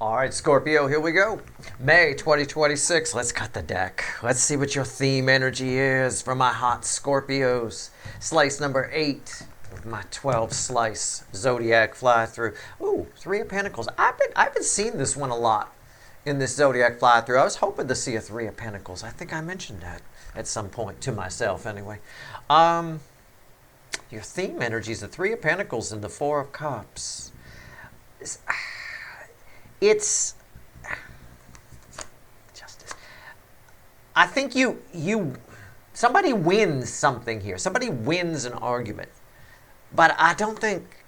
All right, Scorpio, here we go. May 2026. Let's cut the deck. Let's see what your theme energy is for my hot Scorpios. Slice number 8 of my 12 slice zodiac fly through. Ooh, Three of Pentacles. I've been seeing this one a lot in this zodiac fly through. I was hoping to see a Three of Pentacles. I think I mentioned that at some point to myself anyway. Your theme energy is the Three of Pentacles and the Four of Cups. It's justice. I think somebody wins something here. Somebody wins an argument, but I don't think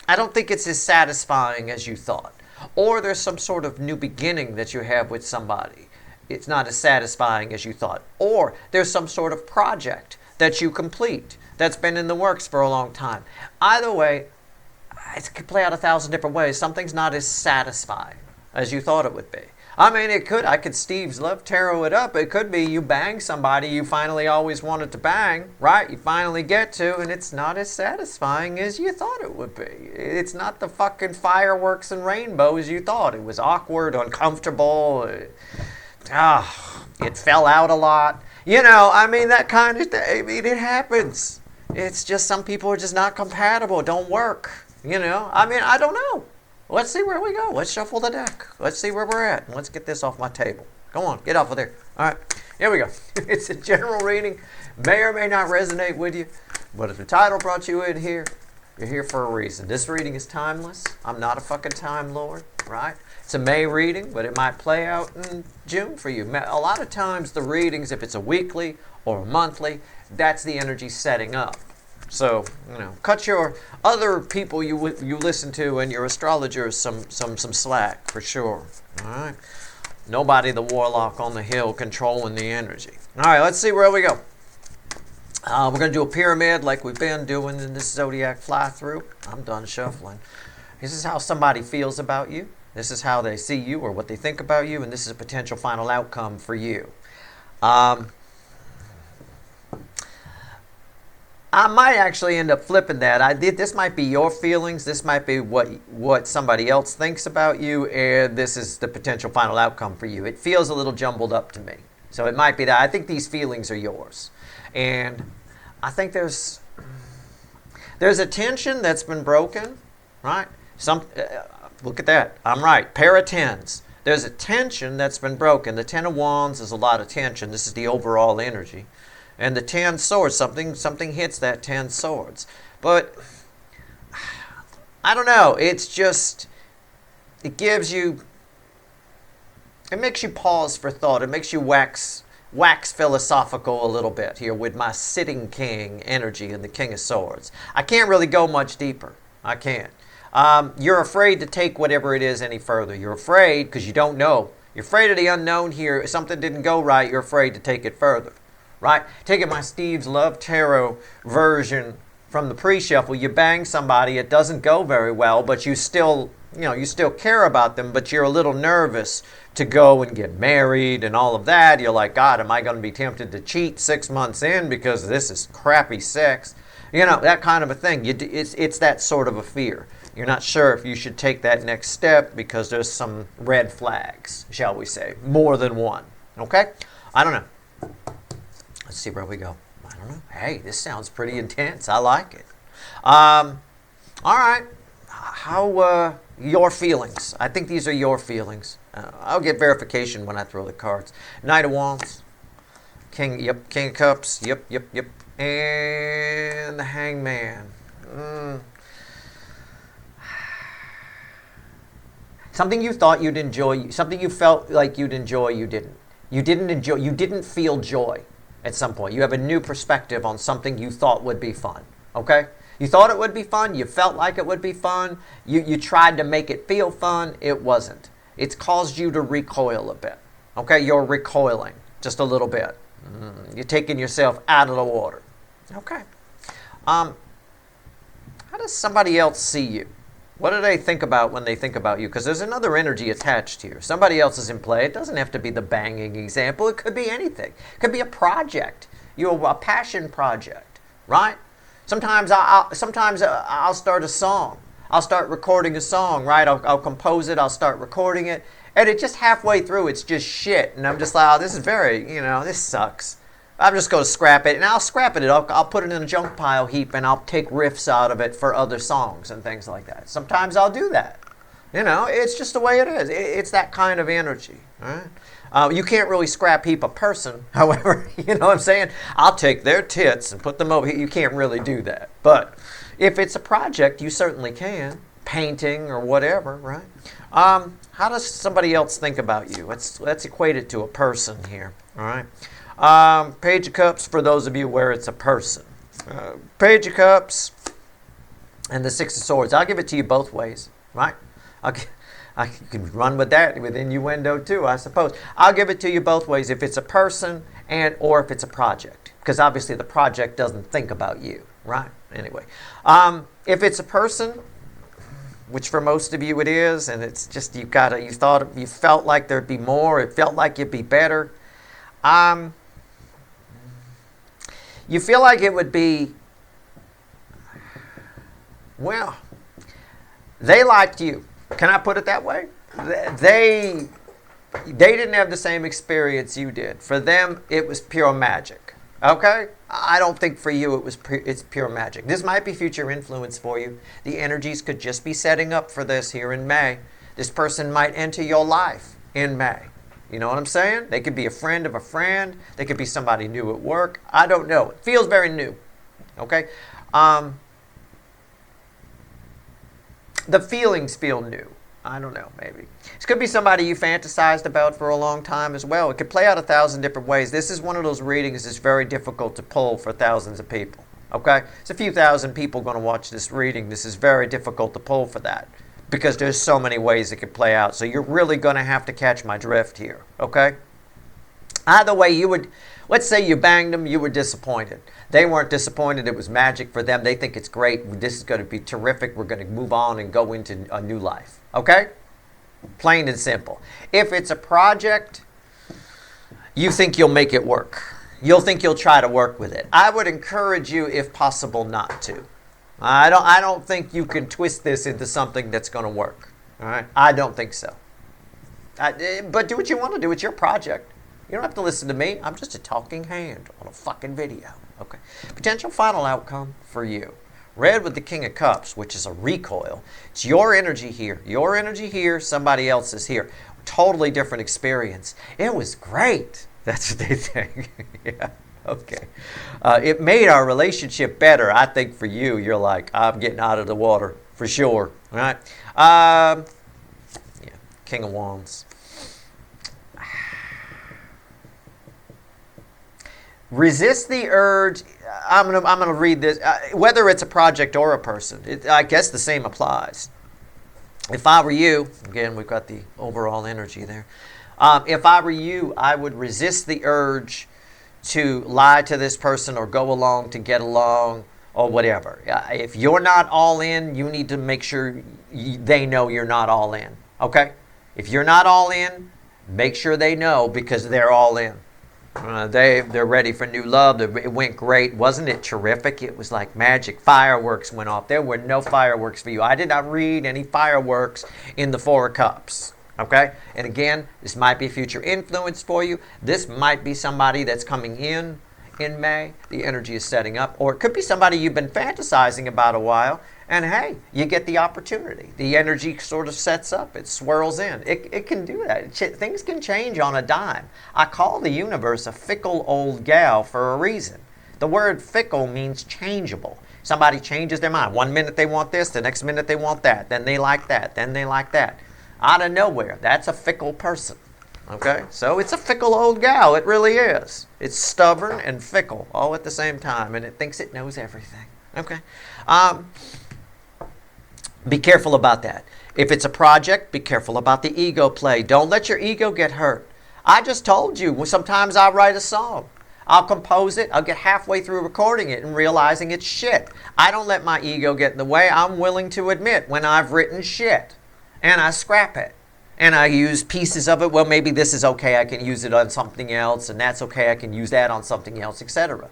it's as satisfying as you thought. Or there's some sort of new beginning that you have with somebody. It's not as satisfying as you thought. Or there's some sort of project that you complete that's been in the works for a long time. Either way, it could play out 1,000 different ways. Something's not as satisfying as you thought it would be. I mean, I could Steve's Love tarot it up. It could be you bang somebody you finally always wanted to bang, right? You finally get to, and it's not as satisfying as you thought it would be. It's not the fucking fireworks and rainbows you thought. It was awkward, uncomfortable. It fell out a lot. I mean, that kind of thing. I mean, it happens. It's just some people are just not compatible. Don't work. I mean, I don't know. Let's see where we go. Let's shuffle the deck. Let's see where we're at. And let's get this off my table. Go on, get off of there. All right, here we go. It's a general reading. May or may not resonate with you. But if the title brought you in here, you're here for a reason. This reading is timeless. I'm not a fucking time lord, right? It's a May reading, but it might play out in June for you. A lot of times the readings, if it's a weekly or a monthly, that's the energy setting up. So, cut your other people you listen to and your astrologers some slack for sure. All right. Nobody the warlock on the hill controlling the energy. All right, let's see where we go. We're going to do a pyramid like we've been doing in this zodiac fly through. I'm done shuffling. This is how somebody feels about you. This is how they see you or what they think about you, and this is a potential final outcome for you. I might actually end up flipping that. This might be your feelings. This might be what somebody else thinks about you, and this is the potential final outcome for you. It feels a little jumbled up to me. So it might be that. I think these feelings are yours. And I think there's a tension that's been broken, right? Look at that. I'm right. Pair of tens. There's a tension that's been broken. The Ten of Wands is a lot of tension. This is the overall energy. And the 10 swords, something hits that 10 swords. But I don't know. It's just, it makes you pause for thought. It makes you wax philosophical a little bit here with my sitting king energy and the King of Swords. I can't really go much deeper. I can't. You're afraid to take whatever it is any further. You're afraid because you don't know. You're afraid of the unknown here. If something didn't go right, you're afraid to take it further. Right? Taking my Steve's Love Tarot version from the pre-shuffle, you bang somebody, it doesn't go very well, but you still care about them, but you're a little nervous to go and get married and all of that. You're like, God, am I going to be tempted to cheat 6 months in because this is crappy sex? That kind of a thing. It's that sort of a fear. You're not sure if you should take that next step because there's some red flags, shall we say, more than one. Okay? I don't know. Let's see where we go. I don't know. Hey, this sounds pretty intense. I like it. All right. How your feelings? I think these are your feelings. I'll get verification when I throw the cards. Knight of Wands. King of Cups. Yep. And the Hangman. Something you thought you'd enjoy. Something you felt like you'd enjoy, you didn't. You didn't feel joy. At some point, you have a new perspective on something you thought would be fun. Okay? You thought it would be fun. You felt like it would be fun. You tried to make it feel fun. It wasn't. It's caused you to recoil a bit. Okay? You're recoiling just a little bit. You're taking yourself out of the water. Okay. How does somebody else see you? What do they think about when they think about you? Because there's another energy attached here. Somebody else is in play. It doesn't have to be the banging example. It could be anything. It could be a project. A passion project, right? Sometimes I'll start a song. I'll start recording a song, right? I'll compose it, I'll start recording it, and it just halfway through, it's just shit. And I'm just like, oh, this is very, this sucks. I'm just going to scrap it, and I'll scrap it. I'll put it in a junk pile heap, and I'll take riffs out of it for other songs and things like that. Sometimes I'll do that. It's just the way it is. It's that kind of energy. All right? You can't really scrap heap a person. However, you know what I'm saying? I'll take their tits and put them over here. You can't really do that. But if it's a project, you certainly can. Painting or whatever, right? How does somebody else think about you? Let's equate it to a person here. All right? Page of Cups, for those of you where it's a person. Page of Cups and the Six of Swords. I'll give it to you both ways, right? I can run with that with innuendo too, I suppose. I'll give it to you both ways, if it's a person or if it's a project. Because obviously the project doesn't think about you, right? Anyway, if it's a person, which for most of you it is, and it's just you felt like there'd be more, it felt like it'd be better. You feel like it would be, well, they liked you. Can I put it that way? They didn't have the same experience you did. For them, it was pure magic. Okay? I don't think for you it's pure magic. This might be future influence for you. The energies could just be setting up for this here in May. This person might enter your life in May. You know what I'm saying? They could be a friend of a friend. They could be somebody new at work. I don't know. It feels very new. Okay? The feelings feel new. I don't know, maybe. This could be somebody you fantasized about for a long time as well. It could play out 1,000 different ways. This is one of those readings that's very difficult to pull for thousands of people. Okay? It's a few thousand people going to watch this reading. This is very difficult to pull for that because there's so many ways it could play out. So you're really going to have to catch my drift here. Okay? Either way, let's say you banged them, you were disappointed. They weren't disappointed. It was magic for them. They think it's great. This is going to be terrific. We're going to move on and go into a new life. Okay? Plain and simple. If it's a project, you think you'll make it work. You'll think you'll try to work with it. I would encourage you, if possible, not to. I don't think you can twist this into something that's going to work. All right? I don't think so. But do what you want to do. It's your project. You don't have to listen to me. I'm just a talking hand on a fucking video. Okay. Potential final outcome for you. Red with the King of Cups, which is a recoil. It's your energy here. Your energy here. Somebody else is here. Totally different experience. It was great. That's what they think. Yeah. Okay. It made our relationship better. I think for you, you're like, I'm getting out of the water for sure. All right. Yeah. King of Wands. Resist the urge. I'm gonna read this. Whether it's a project or a person, I guess the same applies. If I were you, again, we've got the overall energy there. If I were you, I would resist the urge to lie to this person or go along to get along or whatever. If you're not all in, you need to make sure they know you're not all in. Okay? If you're not all in, make sure they know because they're all in. They're ready for new love. It went great. Wasn't it terrific? It was like magic. Fireworks went off. There were no fireworks for you. I did not read any fireworks in the Four of Cups. Okay? And again, this might be future influence for you. This might be somebody that's coming in May. The energy is setting up. Or it could be somebody you've been fantasizing about a while. And hey, you get the opportunity. The energy sort of sets up. It swirls in. It can do that. Things can change on a dime. I call the universe a fickle old gal for a reason. The word fickle means changeable. Somebody changes their mind. One minute they want this, the next minute they want that. Then they like that, then they like that. Out of nowhere, that's a fickle person. Okay? So it's a fickle old gal. It really is. It's stubborn and fickle all at the same time. And it thinks it knows everything. Okay? Be careful about that. If it's a project, be careful about the ego play. Don't let your ego get hurt. I just told you, sometimes I'll write a song. I'll compose it. I'll get halfway through recording it and realizing it's shit. I don't let my ego get in the way. I'm willing to admit when I've written shit. And I scrap it. And I use pieces of it. Well, maybe this is okay. I can use it on something else. And that's okay. I can use that on something else, etc.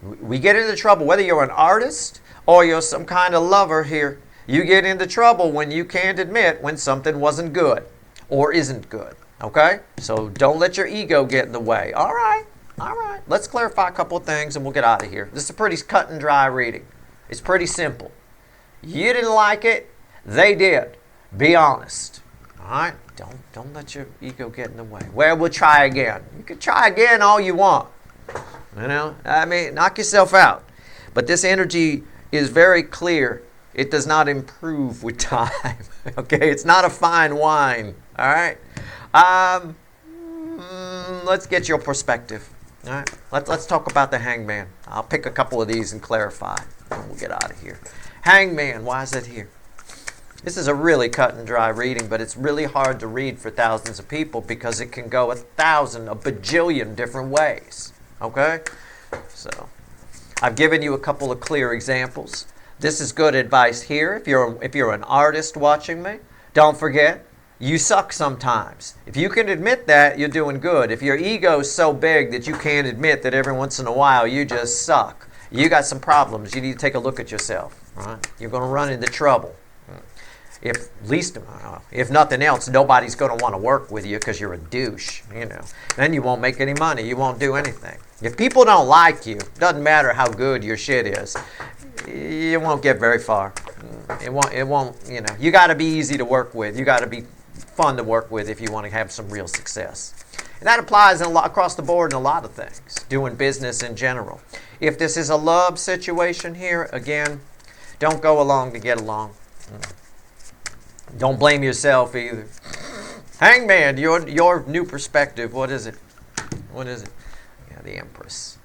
We get into trouble. Whether you're an artist or you're some kind of lover here, You get into trouble when you can't admit when something wasn't good or isn't good. Okay? So don't let your ego get in the way. All right. All right. Let's clarify a couple of things and we'll get out of here. This is a pretty cut and dry reading. It's pretty simple. You didn't like it. They did. Be honest. All right? Don't let your ego get in the way. Well, we'll try again. You can try again all you want. You know? I mean, knock yourself out. But this energy is very clear. It does not improve with time. Okay? It's not a fine wine. All right? Let's get your perspective. All right? Let's talk about the hangman. I'll pick a couple of these and clarify. And we'll get out of here. Hangman, why is it here? This is a really cut and dry reading, but it's really hard to read for thousands of people because it can go a bajillion different ways. Okay? So, I've given you a couple of clear examples. This is good advice here. If you're an artist watching me, don't forget, you suck sometimes. If you can admit that, you're doing good. If your ego is so big that you can't admit that every once in a while you just suck, you got some problems. You need to take a look at yourself. Right? You're going to run into trouble. If nothing else, nobody's going to want to work with you because you're a douche. You know, then you won't make any money. You won't do anything. If people don't like you, doesn't matter how good your shit is, you won't get very far. It won't. You know, you got to be easy to work with. You got to be fun to work with if you want to have some real success. And that applies across the board in a lot of things, doing business in general. If this is a love situation here, again, don't go along to get along. Don't blame yourself either. Hangman, your new perspective, what is it? What is it? Yeah, the Empress.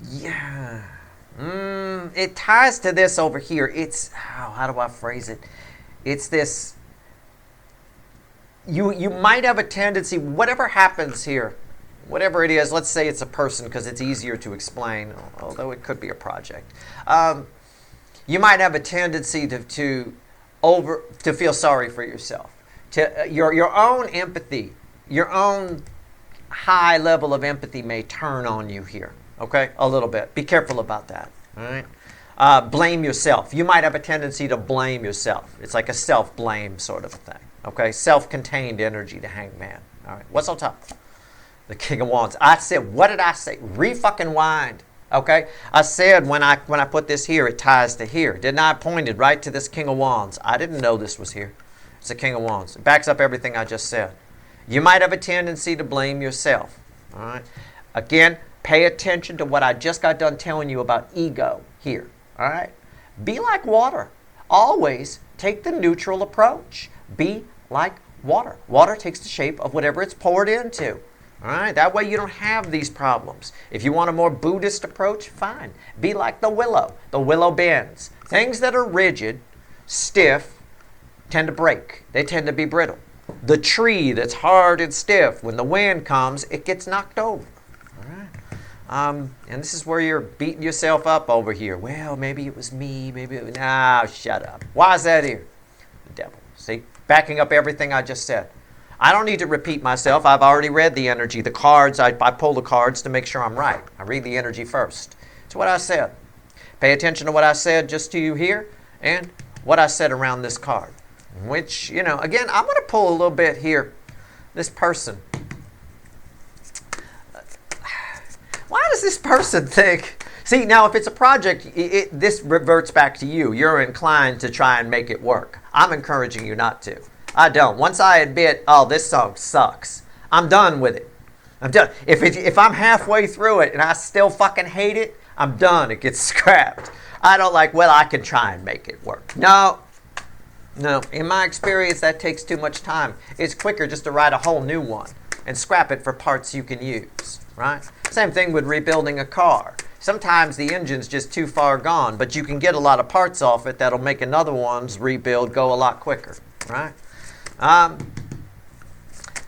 Yeah. It ties to this over here. It's, how do I phrase it? It's this, you might have a tendency, whatever happens here, whatever it is, let's say it's a person because it's easier to explain, although it could be a project. You might have a tendency to feel sorry for yourself. Your own empathy, your own high level of empathy may turn on you here. Okay, a little bit. Be careful about that. All right. Blame yourself. You might have a tendency to blame yourself. It's like a self-blame sort of a thing. Okay, self-contained energy to hangman. All right. What's on top? The King of Wands. I said, what did I say? Re-fucking-wind. Okay? I said when I put this here, it ties to here. Didn't I? Pointed right to this King of Wands. I didn't know this was here. It's the King of Wands. It backs up everything I just said. You might have a tendency to blame yourself. All right? Again, pay attention to what I just got done telling you about ego here. All right? Be like water. Always take the neutral approach. Be like water. Water takes the shape of whatever it's poured into. All right? That way you don't have these problems. If you want a more Buddhist approach, fine. Be like the willow. The willow bends. Things that are rigid, stiff, tend to break. They tend to be brittle. The tree that's hard and stiff, when the wind comes, it gets knocked over. All right? And this is where you're beating yourself up over here. Well, maybe it was me. Maybe it was... Nah, shut up. Why is that here? The devil. See? Backing up everything I just said. I don't need to repeat myself. I've already read the energy. The cards, I pull the cards to make sure I'm right. I read the energy first. It's what I said. Pay attention to what I said just to you here and what I said around this card. Which, you know, again, I'm going to pull a little bit here. This person. Why does this person think... See, now if it's a project, this reverts back to you. You're inclined to try and make it work. I'm encouraging you not to. I don't. Once I admit, oh, this song sucks, I'm done with it. I'm done. If I'm halfway through it and I still fucking hate it, I'm done. It gets scrapped. I don't like, well, I can try and make it work. No. In my experience, that takes too much time. It's quicker just to write a whole new one and scrap it for parts you can use, right? Same thing with rebuilding a car. Sometimes the engine's just too far gone, but you can get a lot of parts off it that'll make another one's rebuild go a lot quicker, right?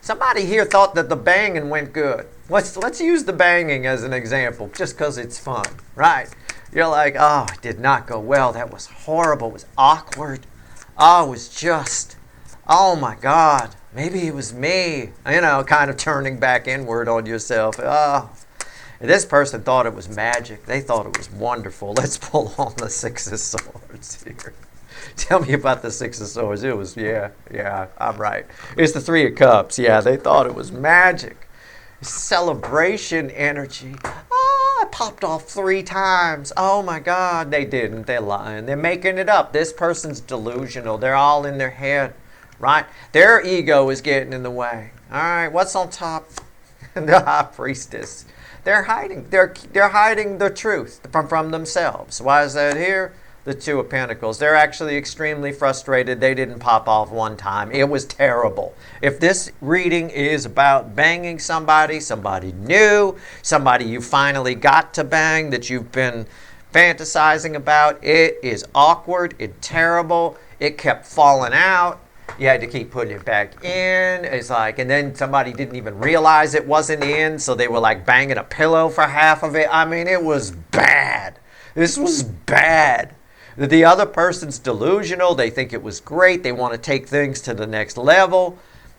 Somebody here thought that the banging went good. Let's use the banging as an example, just because it's fun, right? You're like, oh, it did not go well. That was horrible. It was awkward. Oh, it was just, oh my God, maybe it was me. You know, kind of turning back inward on yourself. Oh, And this person thought it was magic. They thought it was wonderful. Let's pull on the Six of Swords here. Tell me about the Six of Swords. It was, yeah, I'm right. It's the Three of Cups. Yeah, they thought it was magic. Celebration energy. Oh, I popped off 3 times. Oh my God, they didn't. They're lying. They're making it up. This person's delusional. They're all in their head, right? Their ego is getting in the way. All right, what's on top? The High Priestess. They're hiding. They're hiding the truth from themselves. Why is that here? The Two of Pentacles. They're actually extremely frustrated. They didn't pop off one time. It was terrible. If this reading is about banging somebody new, somebody you finally got to bang that you've been fantasizing about, it is awkward. It's terrible. It kept falling out. You had to keep putting it back in. It's like, and then somebody didn't even realize it wasn't in, so they were like banging a pillow for half of it. I mean, it was bad. This was bad. The other person's delusional. They think it was great. They want to take things to the next level.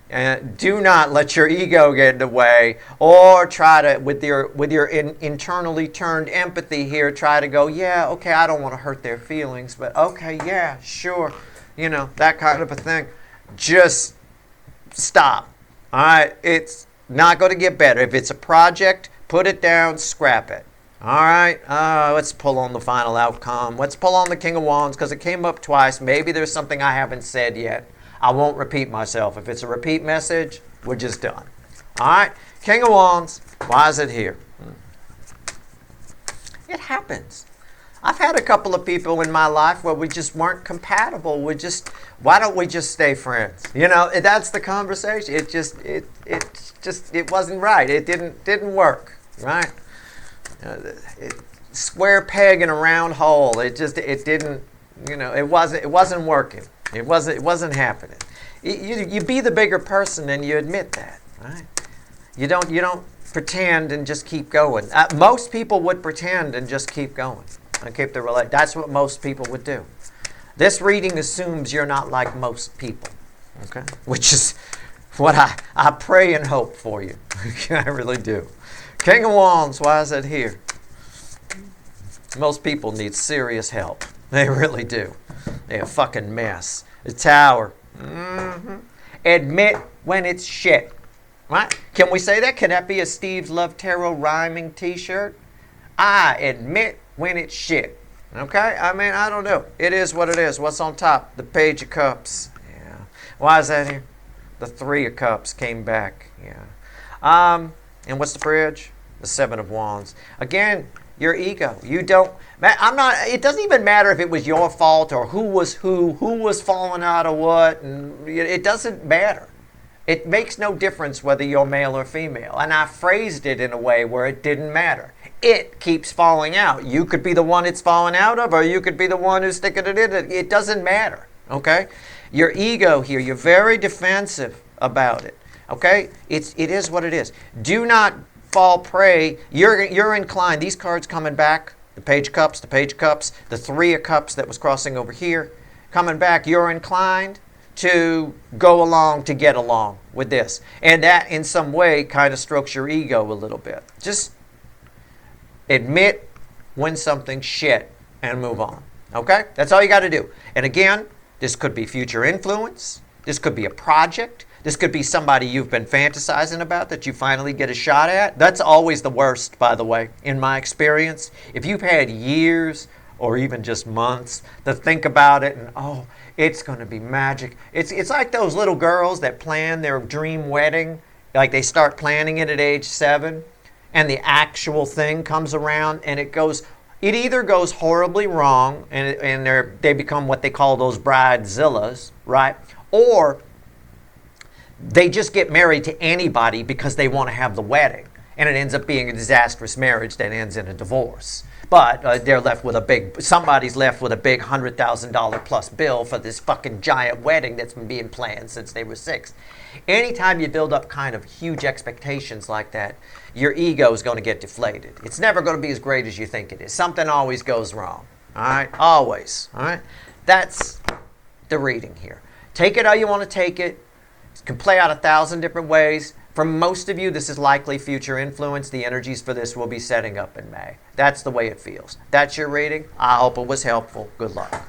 And do not let your ego get in the way, or try to, with your internally turned empathy here, try to go, yeah, okay, I don't want to hurt their feelings, but okay, yeah, sure, that kind of a thing. Just stop. All right, it's not going to get better. If it's a project, put it down, scrap it. All right, let's pull on the final outcome. Let's pull on the King of Wands because it came up twice. Maybe there's something I haven't said yet. I won't repeat myself. If it's a repeat message, we're just done. All right, King of Wands, why is it here? It happens. I've had a couple of people in my life where we just weren't compatible. Why don't we just stay friends? That's the conversation. It wasn't right. It didn't work, right? Square peg in a round hole. It didn't. It wasn't working. It wasn't happening. You be the bigger person and you admit that, right? You don't pretend and just keep going. Most people would pretend and just keep going and keep the relation. That's what most people would do. This reading assumes you're not like most people, okay? Which is what I pray and hope for you. I really do. King of Wands, why is it here? Most people need serious help. They really do. They're a fucking mess. The Tower. Admit when it's shit. Right? Can we say that? Can that be a Steve's Love Tarot rhyming t-shirt? I admit when it's shit. Okay? I mean, I don't know. It is what it is. What's on top? The Page of Cups. Yeah. Why is that here? The Three of Cups came back. Yeah. And what's the bridge? The Seven of Wands. Again, your ego. You don't. It doesn't even matter if it was your fault or who was falling out of what. And it doesn't matter. It makes no difference whether you're male or female. And I phrased it in a way where it didn't matter. It keeps falling out. You could be the one it's falling out of, or you could be the one who's sticking it in. It doesn't matter. Okay? Your ego here, you're very defensive about it. Okay? It is what it is. Do not fall prey. You're inclined. These cards coming back, the Page of Cups, the Three of Cups that was crossing over here, coming back, you're inclined to go along to get along with this. And that in some way kind of strokes your ego a little bit. Just admit when something's shit and move on. Okay? That's all you got to do. And again, this could be future influence. This could be a project. This could be somebody you've been fantasizing about that you finally get a shot at. That's always the worst, by the way, in my experience. If you've had years or even just months to think about it and, oh, it's going to be magic. It's like those little girls that plan their dream wedding. Like they start planning it at age 7 and the actual thing comes around and it either goes horribly wrong and they become what they call those bridezillas, right? Or they just get married to anybody because they want to have the wedding. And it ends up being a disastrous marriage that ends in a divorce. But they're left with somebody's left with a big $100,000 plus bill for this fucking giant wedding that's been being planned since they were 6. Anytime you build up kind of huge expectations like that, your ego is going to get deflated. It's never going to be as great as you think it is. Something always goes wrong. All right? Always. All right? That's the reading here. Take it how you want to take it. It can play out 1,000 different ways. For most of you, this is likely future influence. The energies for this will be setting up in May. That's the way it feels. That's your reading. I hope it was helpful. Good luck.